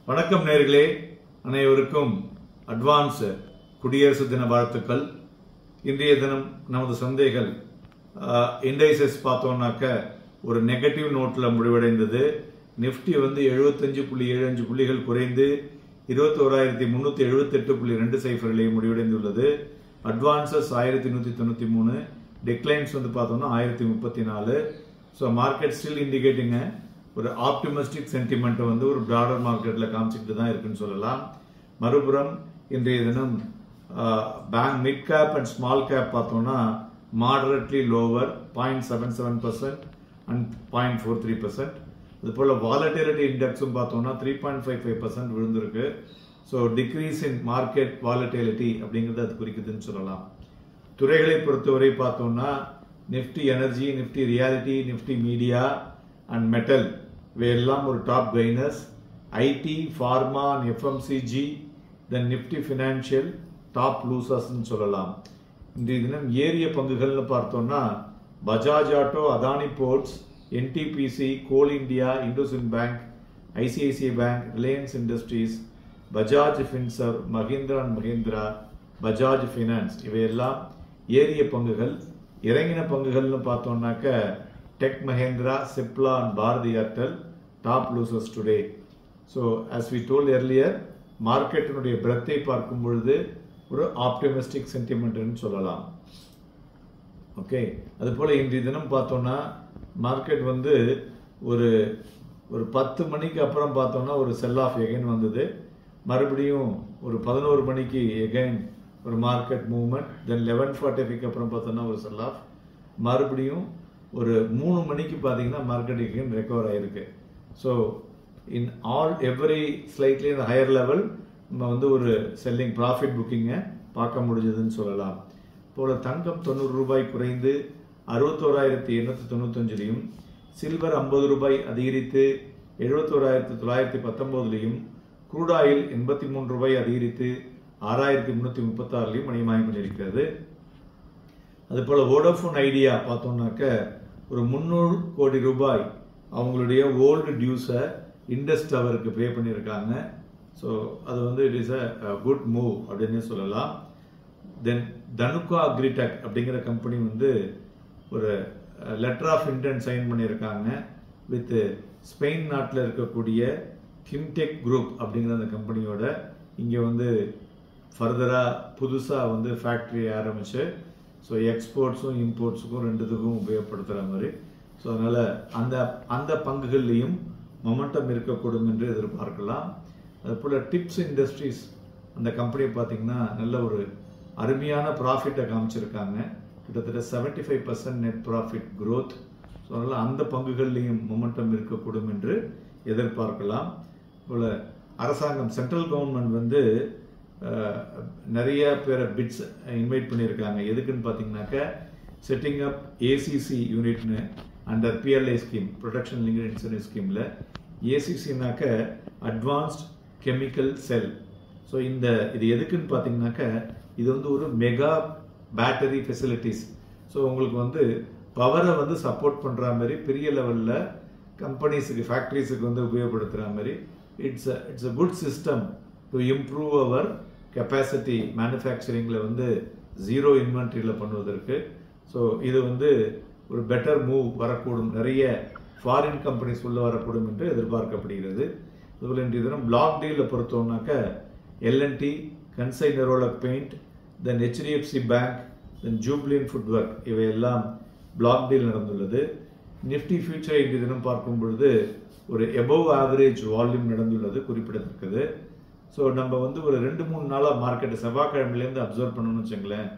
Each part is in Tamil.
வணக்கம் நேயர்களே, அனைவருக்கும் அட்வான்ஸ் குடியரசு தின வாழ்த்துக்கள். இன்றைய தினம் நமது சந்தைகள் இண்டைசஸ் பார்த்தோம்னாக்க ஒரு நெகட்டிவ் நோட்ல முடிவடைந்தது. நிப்டி 75.75 புள்ளிகள் குறைந்து 21,378.20 முடிவடைந்துள்ளது. அட்வான்சஸ் 1193, டிக்ளைன்ஸ் பார்த்தோம்னா 1034. ஸோ மார்க்கெட் ஸ்டில் இண்டிகேட்டிங்க ஒரு ஆப்டிமிஸ்டிக் சென்டிமெண்ட் ஒரு பிராடர் மார்க்கெட்ல காமிச்சிட்டு தான் இருக்குன்னு சொல்லலாம். மறுபுறம் இன்றைய தினம் bank mid cap and small cap பார்த்தோம்னா மாடரேட்லி லோவர் 0.77% அண்ட் 0.43%. அது போல வாலட்டிலிட்டி இண்டெக்ஸும் பார்த்தோம்னா 3.55% விழுந்திருக்கு. So decrease in market volatility அப்படிங்கிறது அது குறிக்குதுன்னு சொல்லலாம். துறைகளை பொறுத்தவரை பார்த்தோம்னா Nifty energy, Nifty realty, Nifty media and metal இவையெல்லாம் ஒரு top gainers. IT, pharma, FMCG, then Nifty financial top லூசர்ஸ்ன்னு சொல்லலாம். இன்றைய தினம் ஏரிய பங்குகள்னு பார்த்தோம்னா Bajaj Auto, Adani Ports, NTPC, Coal India, IndusInd bank, ICICI Bank, Reliance Industries, Bajaj Finserv, Mahindra and Mahindra, Bajaj Finance இவையெல்லாம் ஏரிய பங்குகள். இறங்கின பங்குகள்னு பார்த்தோம்னாக்க Tech Mahindra, Cipla and Bharti Airtel top losers today. So as we told earlier, மார்க்கெட்டினுடைய பிரத்தை பார்க்கும் பொழுது ஒரு ஆப்டிமிஸ்டிக் சென்டிமெண்ட்னு சொல்லலாம். ஓகே, அது போல இன்றைய தினம் பார்த்தோம்னா மார்க்கெட் ஒரு 10 மணிக்கு அப்புறம் பார்த்தோம்னா ஒரு செல் ஆஃப் எகைன் வந்தது. மறுபடியும் ஒரு 11 மணிக்கு எகைன் ஒரு மார்க்கெட் மூவ்மெண்ட். தென் 11:45 அப்புறம் பார்த்தோம்னா ஒரு செல் ஆஃப். மறுபடியும் ஒரு 3 மணிக்கு பார்த்தீங்கன்னா மார்க்கெட் எகைன் ரெக்கவர் ஆயிருக்கு. So in all every slightly இந்த ஹையர் லெவல் நம்ம ஒரு செல்லிங் ப்ராஃபிட் புக்கிங்கை பார்க்க முடிஞ்சதுன்னு சொல்லலாம். போல தங்கம் 90 ரூபாய் குறைந்து 61,895, சில்வர் 50 ரூபாய் அதிகரித்து 71,919, க்ரூட் ஆயில் 83 ரூபாய் அதிகரித்து 6,336 மணியமாகி கொண்டிருக்கிறது. அதுபோல வோடோஃபோன் ஐடியா பார்த்தோம்னாக்க ஒரு 300 கோடி ரூபாய் அவங்களுடைய ஓல்டு டியூஸை இண்டஸ் டவருக்கு பே பண்ணியிருக்காங்க. ஸோ அது it is a good move அப்படின்னு சொல்லலாம். தென் தனுகா அக்ரிடெக் அப்படிங்கிற கம்பெனி ஒரு லெட்டர் ஆஃப் இன்டென்ட் சைன் பண்ணியிருக்காங்க வித் ஸ்பெயின் நாட்டில் இருக்கக்கூடிய கிம்டெக் குரூப் அப்படிங்கிற அந்த கம்பெனியோட. இங்கே ஃபர்தராக புதுசாக ஃபேக்ட்ரி ஆரம்பிச்சு ஸோ எக்ஸ்போர்ட்ஸும் இம்போர்ட்ஸுக்கும் ரெண்டுத்துக்கும் உபயோகப்படுத்துகிற மாதிரி. ஸோ அதனால் அந்த பங்குகள்லையும் மொமெண்டம் இருக்கக்கூடும் என்று எதிர்பார்க்கலாம். அதுபோல் டிப்ஸ் இண்டஸ்ட்ரீஸ் அந்த கம்பெனியை பார்த்தீங்கன்னா நல்ல ஒரு அருமையான ப்ராஃபிட்டை காமிச்சிருக்காங்க. கிட்டத்தட்ட 75% நெட் ப்ராஃபிட் க்ரோத். ஸோ அதனால் அந்த பங்குகள்லையும் மொமெண்டம் இருக்கக்கூடும் என்று எதிர்பார்க்கலாம். போல் அரசாங்கம் சென்ட்ரல் கவர்மெண்ட் நிறைய பேரை பிட்ஸ் இன்வைட் பண்ணியிருக்காங்க. எதுக்குன்னு பார்த்தீங்கன்னாக்க செட்டிங் அப் ஏசிசி யூனிட்னு under PLI scheme, production linked insurance ஸ்கீமில். ஏசிசினாக்க அட்வான்ஸ்ட் கெமிக்கல் செல். ஸோ இது எதுக்குன்னு பார்த்தீங்கன்னாக்க இது ஒரு மெகா பேட்டரி ஃபெசிலிட்டிஸ். ஸோ உங்களுக்கு பவரை சப்போர்ட் பண்ணுற மாதிரி பெரிய லெவலில் கம்பெனிஸுக்கு, ஃபேக்ட்ரிஸுக்கு உபயோகப்படுத்துகிற மாதிரி it's a good system to improve our capacity மேனுஃபேக்சரிங்கில் ஜீரோ இன்வென்ட்ரியில் பண்ணுவதற்கு. ஸோ இது ஒரு பெட்டர் மூவ் வரக்கூடும், நிறைய ஃபாரின் கம்பெனிஸ் உள்ள வரக்கூடும் என்று எதிர்பார்க்கப்படுகிறது. அதுபோல் இன்றைய தினம் பிளாக் டீலில் பொறுத்தோம்னாக்க எல்என்டி, கன்சைனரோல பெயிண்ட், தென் ஹெச்டிஎஃப்சி பேங்க், தென் ஜூப்ளின் ஃபுட்வொர்க் இவையெல்லாம் பிளாக் டீல் நடந்துள்ளது. நிஃப்டி ஃபியூச்சரை இன்றைய தினம் பார்க்கும் பொழுது ஒரு எபோவ் ஆவரேஜ் வால்யூம் நடந்துள்ளது குறிப்பிடத்தக்கது. ஸோ நம்ம ஒரு 2-3 நாளாக மார்க்கெட்டை செவ்வாய்க்கிழமையிலேருந்து அப்சர்வ் பண்ணணும்னு வச்சுங்களேன்.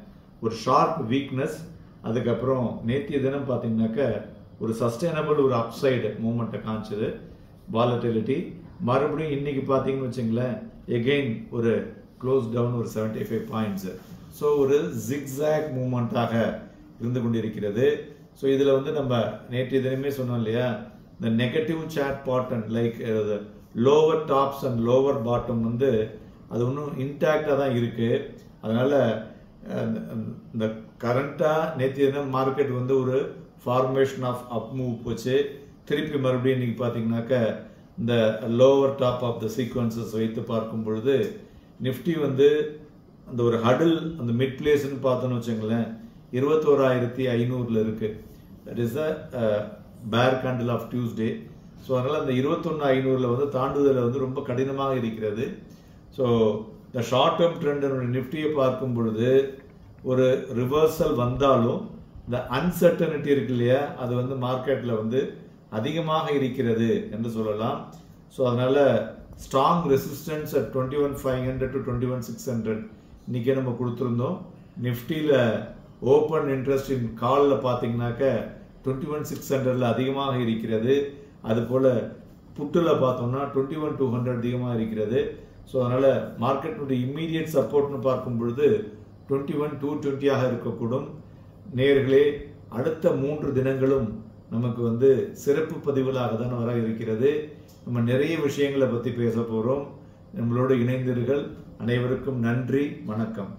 ஒரு ஷார்ப் வீக்னஸ், அதுக்கப்புறம் நேற்றைய தினம் பார்த்தீங்கன்னாக்க ஒரு சஸ்டைனபிள் ஒரு அப்சைடு மூவ்மெண்ட்டை காமிச்சது வாலட்டிலிட்டி. மறுபடியும் இன்னைக்கு பார்த்தீங்கன்னு வச்சுங்களேன் எகெயின் ஒரு க்ளோஸ் டவுன் ஒரு 75 பாயிண்ட்ஸ். ஸோ ஒரு ஜிக்ஸாக் மூவ்மெண்ட்டாக இருந்து கொண்டிருக்கிறது. ஸோ இதில் நம்ம நேற்றைய தினமே சொன்னோம் இல்லையா, இந்த negative chart pattern like lower tops and lower bottom அது இன்னும் இன்டாக்டாக தான் இருக்கு. அதனால இந்த கரண்டாக நேற்றைய தினம் மார்க்கெட் ஒரு ஃபார்மேஷன் ஆஃப் அப் மூவ் போச்சு. திருப்பி மறுபடியும் இன்னைக்கு பார்த்தீங்கன்னாக்க இந்த lower top of the sequences வைத்து பார்க்கும் பொழுது நிஃப்டி வந்து அந்த ஒரு ஹடில் அந்த மிட் பிளேஸ்ன்னு பார்த்தோன்னு வச்சுங்களேன் 21,500 இருக்கு. தட் இஸ் அ பேர் கேண்டில் ஆஃப் டியூஸ்டே. ஸோ அதனால் அந்த 21,500 வந்து தாண்டுதல் வந்து ரொம்ப கடினமாக இருக்கிறது. ஸோ இந்த ஷார்ட் டேர்ம் ட்ரெண்ட் நிஃப்டியை பார்க்கும் பொழுது ஒரு ரிவர்சல் வந்தாலும் இந்த அன்சர்டனிட்டி இருக்கு இல்லையா, அது வந்து மார்க்கெட்டில் வந்து அதிகமாக இருக்கிறது என்று சொல்லலாம். ஸோ அதனால ஸ்ட்ராங் ரெசிஸ்டன்ஸ் அட் 21,500 to 21,600 இன்னைக்கே நம்ம கொடுத்துருந்தோம். நிஃப்டியில் ஓப்பன் இன்ட்ரெஸ்ட் இன் காலில் பார்த்தீங்கன்னாக்க 21,600 அதிகமாக இருக்கிறது. அதுபோல் புட்டில் பார்த்தோம்னா 21,200 அதிகமாக இருக்கிறது. ஸோ அதனால் மார்க்கெட்டினுடைய இம்மீடியட் சப்போர்ட்னு பார்க்கும் பொழுது 21,220 இருக்கக்கூடும். நேயர்களே, அடுத்த 3 தினங்களும் நமக்கு வந்து சிறப்பு பதிவுகளாக தான் வர இருக்கிறது. நம்ம நிறைய விஷயங்களை பற்றி பேச போகிறோம். நம்மளோடு இணைந்தீர்கள். அனைவருக்கும் நன்றி, வணக்கம்.